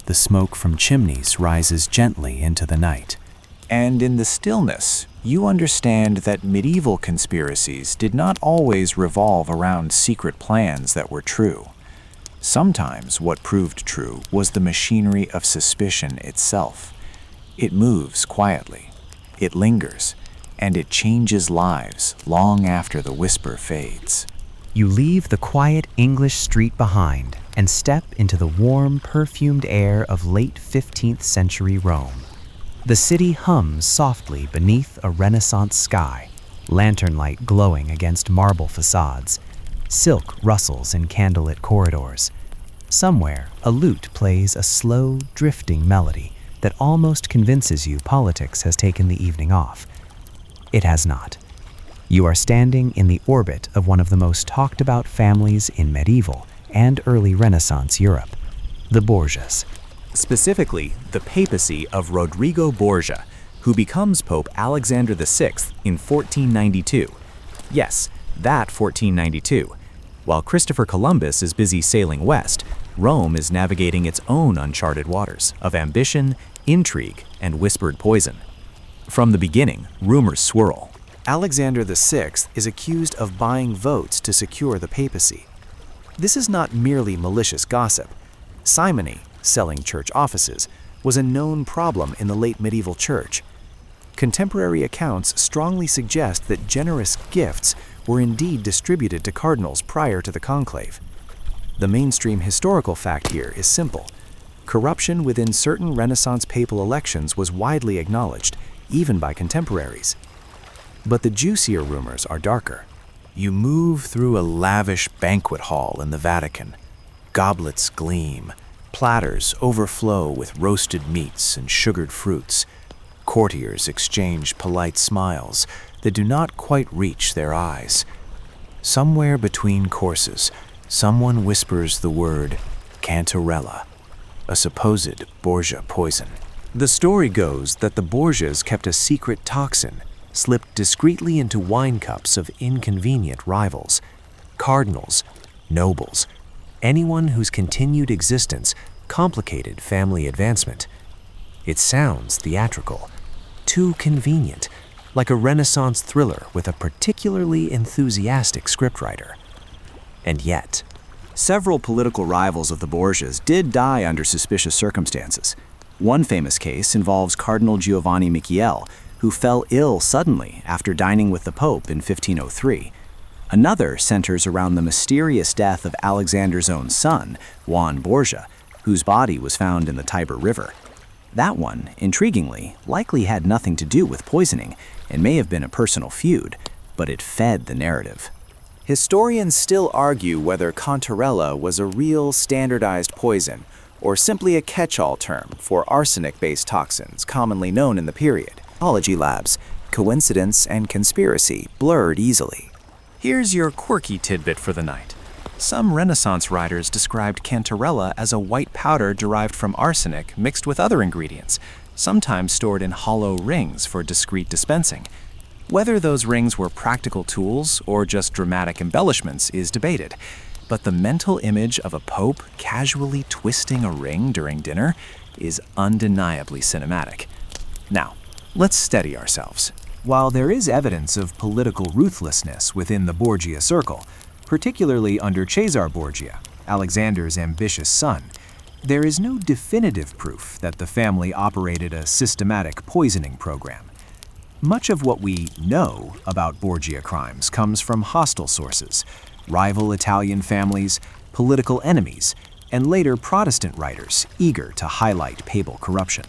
The smoke from chimneys rises gently into the night. And in the stillness, you understand that medieval conspiracies did not always revolve around secret plans that were true. Sometimes what proved true was the machinery of suspicion itself. It moves quietly, it lingers, and it changes lives long after the whisper fades. You leave the quiet English street behind and step into the warm, perfumed air of late 15th century Rome. The city hums softly beneath a Renaissance sky, lantern light glowing against marble facades. Silk rustles in candlelit corridors. Somewhere, a lute plays a slow, drifting melody that almost convinces you politics has taken the evening off. It has not. You are standing in the orbit of one of the most talked about families in medieval and early Renaissance Europe, the Borgias. Specifically, the papacy of Rodrigo Borgia, who becomes Pope Alexander VI in 1492. Yes, that 1492. While Christopher Columbus is busy sailing west, Rome is navigating its own uncharted waters of ambition, intrigue, and whispered poison. From the beginning, rumors swirl. Alexander VI is accused of buying votes to secure the papacy. This is not merely malicious gossip. Simony, selling church offices, was a known problem in the late medieval church. Contemporary accounts strongly suggest that generous gifts were indeed distributed to cardinals prior to the conclave. The mainstream historical fact here is simple. Corruption within certain Renaissance papal elections was widely acknowledged, even by contemporaries. But the juicier rumors are darker. You move through a lavish banquet hall in the Vatican. Goblets gleam. Platters overflow with roasted meats and sugared fruits. Courtiers exchange polite smiles that do not quite reach their eyes. Somewhere between courses, someone whispers the word cantarella, a supposed Borgia poison. The story goes that the Borgias kept a secret toxin slipped discreetly into wine cups of inconvenient rivals, cardinals, nobles, anyone whose continued existence complicated family advancement. It sounds theatrical, too convenient, like a Renaissance thriller with a particularly enthusiastic scriptwriter. And yet, several political rivals of the Borgias did die under suspicious circumstances. One famous case involves Cardinal Giovanni Michiel, who fell ill suddenly after dining with the Pope in 1503. Another centers around the mysterious death of Alexander's own son, Juan Borgia, whose body was found in the Tiber River. That one, intriguingly, likely had nothing to do with poisoning and may have been a personal feud, but it fed the narrative. Historians still argue whether cantarella was a real standardized poison or simply a catch-all term for arsenic-based toxins commonly known in the period. Ology labs, coincidence and conspiracy blurred easily. Here's your quirky tidbit for the night. Some Renaissance writers described cantarella as a white powder derived from arsenic mixed with other ingredients, sometimes stored in hollow rings for discreet dispensing. Whether those rings were practical tools or just dramatic embellishments is debated, but the mental image of a pope casually twisting a ring during dinner is undeniably cinematic. Now, let's steady ourselves. While there is evidence of political ruthlessness within the Borgia circle, particularly under Cesare Borgia, Alexander's ambitious son, there is no definitive proof that the family operated a systematic poisoning program. Much of what we know about Borgia crimes comes from hostile sources, rival Italian families, political enemies, and later Protestant writers eager to highlight papal corruption.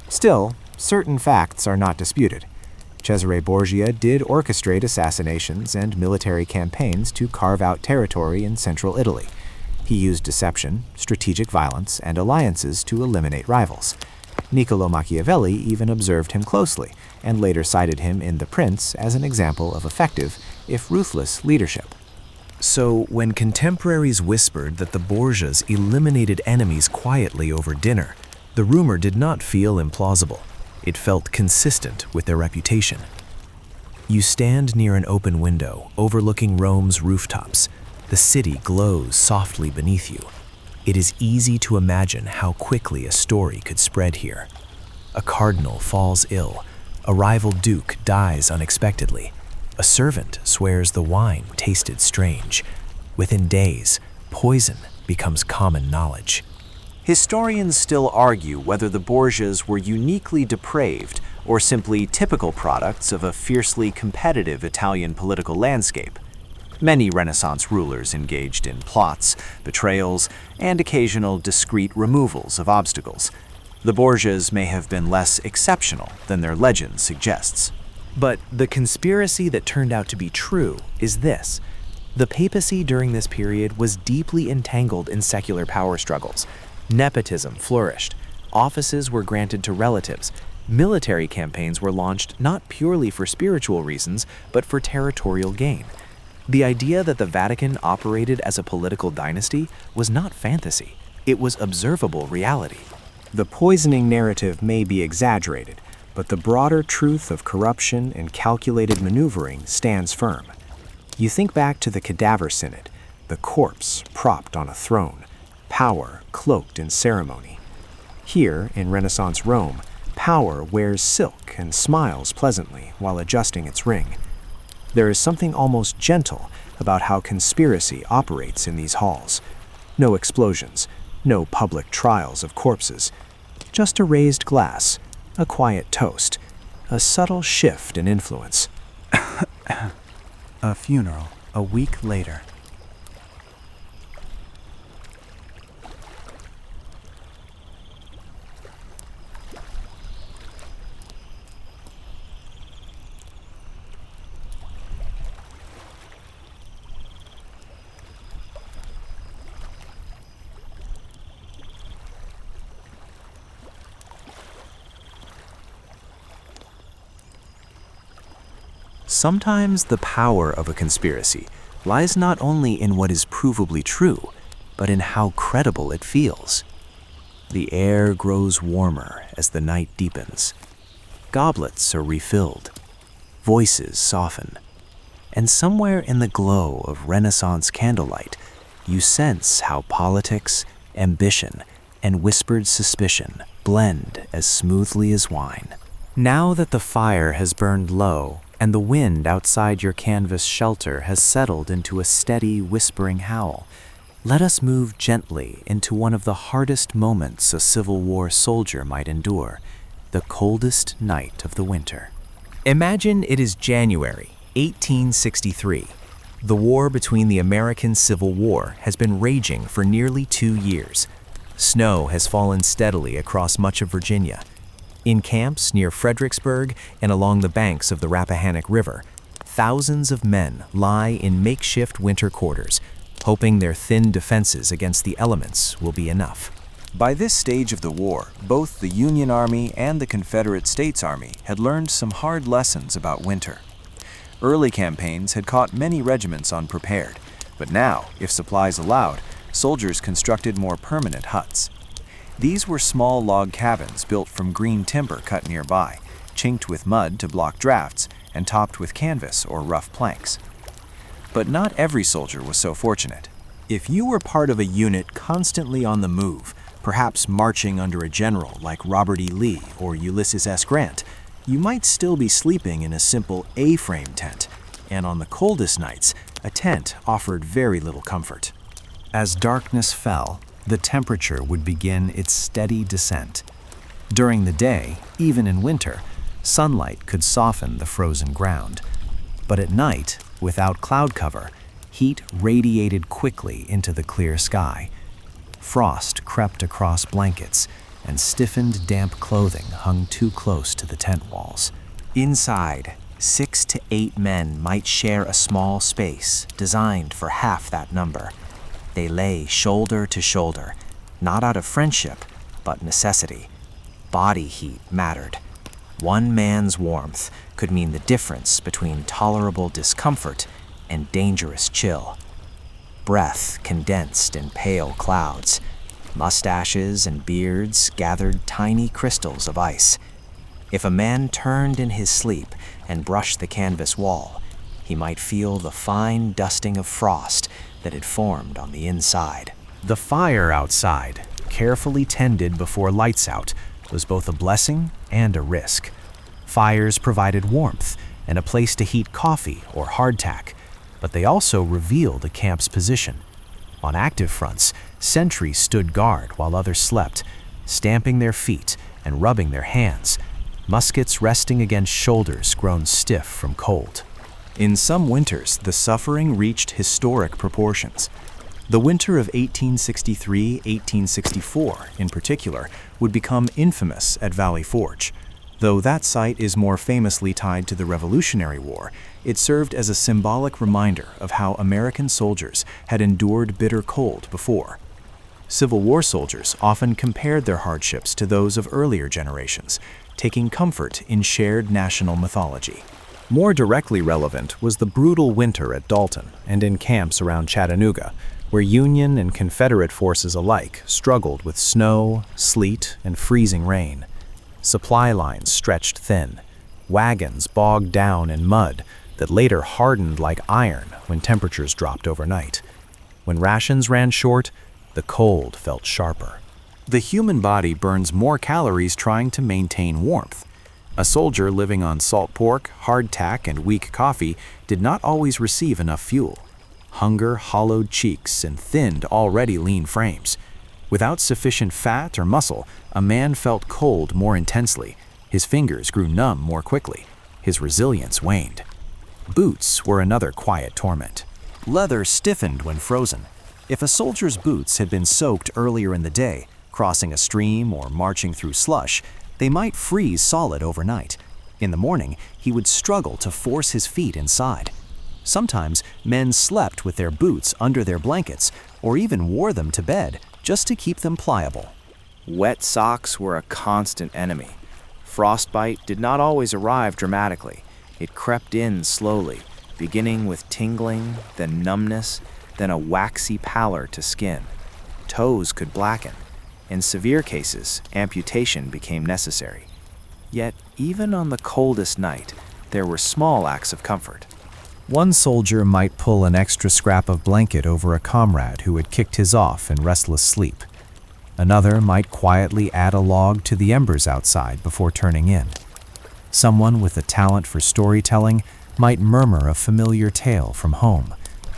Still, certain facts are not disputed. Cesare Borgia did orchestrate assassinations and military campaigns to carve out territory in central Italy. He used deception, strategic violence, and alliances to eliminate rivals. Niccolò Machiavelli even observed him closely and later cited him in The Prince as an example of effective, if ruthless, leadership. So, when contemporaries whispered that the Borgias eliminated enemies quietly over dinner, the rumor did not feel implausible. It felt consistent with their reputation. You stand near an open window overlooking Rome's rooftops. The city glows softly beneath you. It is easy to imagine how quickly a story could spread here. A cardinal falls ill. A rival duke dies unexpectedly. A servant swears the wine tasted strange. Within days, poison becomes common knowledge. Historians still argue whether the Borgias were uniquely depraved or simply typical products of a fiercely competitive Italian political landscape. Many Renaissance rulers engaged in plots, betrayals, and occasional discreet removals of obstacles. The Borgias may have been less exceptional than their legend suggests. But the conspiracy that turned out to be true is this. The papacy during this period was deeply entangled in secular power struggles. Nepotism flourished. Offices were granted to relatives. Military campaigns were launched not purely for spiritual reasons, but for territorial gain. The idea that the Vatican operated as a political dynasty was not fantasy. It was observable reality. The poisoning narrative may be exaggerated, but the broader truth of corruption and calculated maneuvering stands firm. You think back to the cadaver synod, the corpse propped on a throne, power cloaked in ceremony. Here, in Renaissance Rome, power wears silk and smiles pleasantly while adjusting its ring. There is something almost gentle about how conspiracy operates in these halls. No explosions, no public trials of corpses, just a raised glass, a quiet toast, a subtle shift in influence. A funeral a week later. Sometimes the power of a conspiracy lies not only in what is provably true, but in how credible it feels. The air grows warmer as the night deepens. Goblets are refilled. Voices soften. And somewhere in the glow of Renaissance candlelight, you sense how politics, ambition, and whispered suspicion blend as smoothly as wine. Now that the fire has burned low, and the wind outside your canvas shelter has settled into a steady, whispering howl, let us move gently into one of the hardest moments a Civil War soldier might endure, the coldest night of the winter. Imagine it is January 1863. The war between the American Civil War has been raging for nearly 2 years. Snow has fallen steadily across much of Virginia. In camps near Fredericksburg and along the banks of the Rappahannock River, thousands of men lie in makeshift winter quarters, hoping their thin defenses against the elements will be enough. By this stage of the war, both the Union Army and the Confederate States Army had learned some hard lessons about winter. Early campaigns had caught many regiments unprepared, but now, if supplies allowed, soldiers constructed more permanent huts. These were small log cabins built from green timber cut nearby, chinked with mud to block drafts, and topped with canvas or rough planks. But not every soldier was so fortunate. If you were part of a unit constantly on the move, perhaps marching under a general like Robert E. Lee or Ulysses S. Grant, you might still be sleeping in a simple A-frame tent, and on the coldest nights, a tent offered very little comfort. As darkness fell, the temperature would begin its steady descent. During the day, even in winter, sunlight could soften the frozen ground. But at night, without cloud cover, heat radiated quickly into the clear sky. Frost crept across blankets, and stiffened, damp clothing hung too close to the tent walls. Inside, 6 to 8 men might share a small space designed for half that number. They lay shoulder to shoulder, not out of friendship, but necessity. Body heat mattered. One man's warmth could mean the difference between tolerable discomfort and dangerous chill. Breath condensed in pale clouds. Mustaches and beards gathered tiny crystals of ice. If a man turned in his sleep and brushed the canvas wall, he might feel the fine dusting of frost that had formed on the inside. The fire outside, carefully tended before lights out, was both a blessing and a risk. Fires provided warmth and a place to heat coffee or hardtack, but they also revealed a camp's position. On active fronts, sentries stood guard while others slept, stamping their feet and rubbing their hands, muskets resting against shoulders grown stiff from cold. In some winters, the suffering reached historic proportions. The winter of 1863-1864, in particular, would become infamous at Valley Forge. Though that site is more famously tied to the Revolutionary War, it served as a symbolic reminder of how American soldiers had endured bitter cold before. Civil War soldiers often compared their hardships to those of earlier generations, taking comfort in shared national mythology. More directly relevant was the brutal winter at Dalton and in camps around Chattanooga, where Union and Confederate forces alike struggled with snow, sleet, and freezing rain. Supply lines stretched thin, wagons bogged down in mud that later hardened like iron when temperatures dropped overnight. When rations ran short, the cold felt sharper. The human body burns more calories trying to maintain warmth. A soldier living on salt pork, hardtack, and weak coffee did not always receive enough fuel. Hunger hollowed cheeks and thinned already lean frames. Without sufficient fat or muscle, a man felt cold more intensely. His fingers grew numb more quickly. His resilience waned. Boots were another quiet torment. Leather stiffened when frozen. If a soldier's boots had been soaked earlier in the day, crossing a stream or marching through slush, they might freeze solid overnight. In the morning, he would struggle to force his feet inside. Sometimes, men slept with their boots under their blankets or even wore them to bed just to keep them pliable. Wet socks were a constant enemy. Frostbite did not always arrive dramatically. It crept in slowly, beginning with tingling, then numbness, then a waxy pallor to skin. Toes could blacken. In severe cases, amputation became necessary. Yet, even on the coldest night, there were small acts of comfort. One soldier might pull an extra scrap of blanket over a comrade who had kicked his off in restless sleep. Another might quietly add a log to the embers outside before turning in. Someone with a talent for storytelling might murmur a familiar tale from home,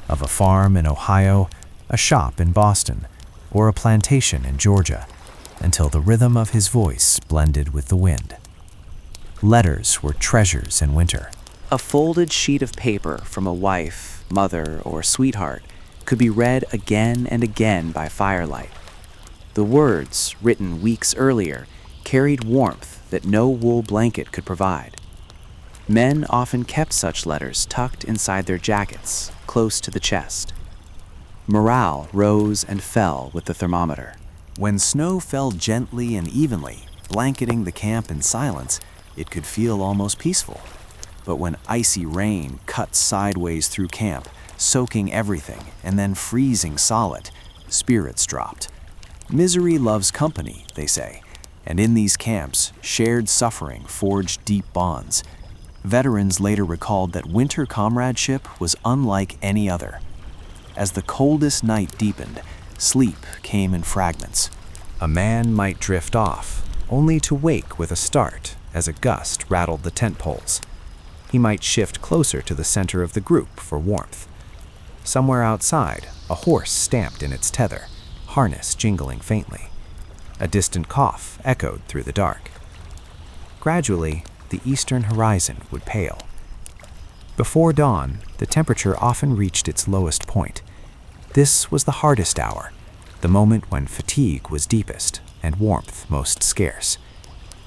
of a farm in Ohio, a shop in Boston, or a plantation in Georgia, until the rhythm of his voice blended with the wind. Letters were treasures in winter. A folded sheet of paper from a wife, mother, or sweetheart could be read again and again by firelight. The words, written weeks earlier, carried warmth that no wool blanket could provide. Men often kept such letters tucked inside their jackets, close to the chest. Morale rose and fell with the thermometer. When snow fell gently and evenly, blanketing the camp in silence, it could feel almost peaceful. But when icy rain cut sideways through camp, soaking everything and then freezing solid, spirits dropped. Misery loves company, they say, and in these camps, shared suffering forged deep bonds. Veterans later recalled that winter comradeship was unlike any other. As the coldest night deepened, sleep came in fragments. A man might drift off, only to wake with a start as a gust rattled the tent poles. He might shift closer to the center of the group for warmth. Somewhere outside, a horse stamped in its tether, harness jingling faintly. A distant cough echoed through the dark. Gradually, the eastern horizon would pale. Before dawn, the temperature often reached its lowest point. This was the hardest hour, the moment when fatigue was deepest and warmth most scarce.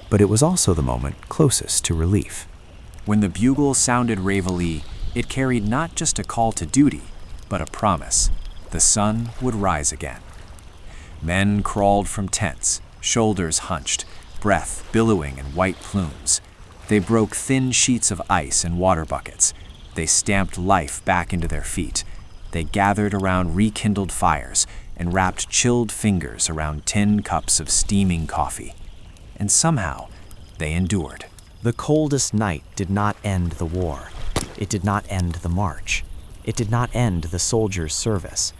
But it was also the moment closest to relief. When the bugle sounded reveille, it carried not just a call to duty, but a promise. The sun would rise again. Men crawled from tents, shoulders hunched, breath billowing in white plumes. They broke thin sheets of ice in water buckets. They stamped life back into their feet. They gathered around rekindled fires and wrapped chilled fingers around tin cups of steaming coffee. And somehow, they endured. The coldest night did not end the war. It did not end the march. It did not end the soldier's service.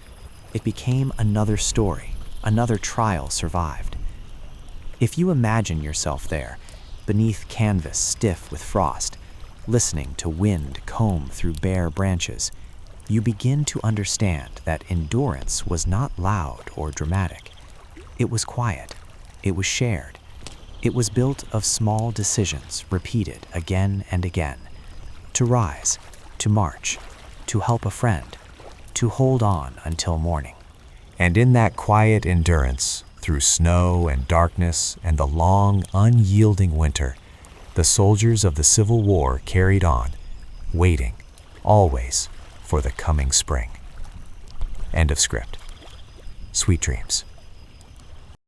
It became another story, another trial survived. If you imagine yourself there, beneath canvas stiff with frost, listening to wind comb through bare branches, you begin to understand that endurance was not loud or dramatic. It was quiet. It was shared. It was built of small decisions repeated again and again. To rise, to march, to help a friend, to hold on until morning. And in that quiet endurance, through snow and darkness and the long, unyielding winter, the soldiers of the Civil War carried on, waiting, always, for the coming spring. End of script. Sweet dreams.